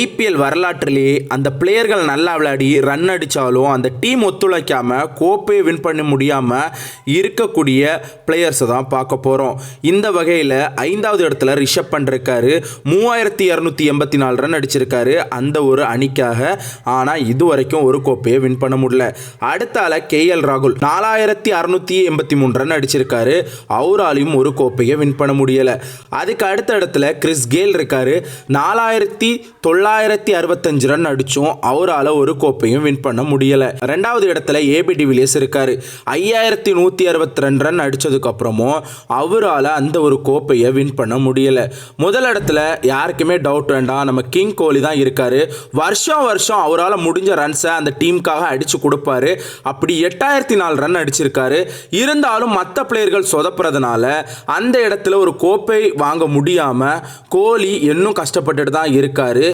IPL வரலாற்றிலேயே அந்த பிளேயர்கள் நல்லா விளையாடி ரன் அடித்தாலும் அந்த டீம் ஒத்துழைக்காமல் கோப்பையை வின் பண்ண முடியாமல் இருக்கக்கூடிய பிளேயர்ஸை தான் பார்க்க போகிறோம். இந்த வகையில் 5வது இடத்துல ரிஷப் பண்ட் இருக்காரு. 3284 ரன் அடிச்சிருக்காரு அந்த ஒரு அணிக்காக. ஆனால் இதுவரைக்கும் ஒரு கோப்பையை வின் பண்ண முடியல. அடுத்த ஆள KL ராகுல் 4683 ரன் அடிச்சிருக்காரு. அவராலையும் ஒரு கோப்பையை வின் பண்ண முடியலை. அதுக்கு அடுத்த இடத்துல கிறிஸ் கெயில் இருக்காரு. 4965 ரன் அடிச்சும் அவரால் ஒரு கோப்பையும் வின் பண்ண முடியல. 2வது இடத்துல AB டிவிலியர்ஸ் இருக்காரு. 5162 ரன் அடிச்சதுக்கு அப்புறமும் அவரால் அந்த ஒரு கோப்பையை வின் பண்ண முடியல. முதல் இடத்துல யாருக்குமே டவுட் வேண்டாம், நம்ம கிங் கோலி தான் இருக்காரு. வருஷம் அவரால் முடிஞ்ச ரன்ஸை அந்த டீமுக்காக அடிச்சு கொடுப்பாரு. அப்படி 8004 ரன் அடிச்சிருக்காரு. இருந்தாலும் மற்ற பிளேயர்கள் சொதப்புறதுனால அந்த இடத்துல ஒரு கோப்பை வாங்க முடியாம கோலி இன்னும் கஷ்டப்பட்டுட்டு தான் இருக்காரு.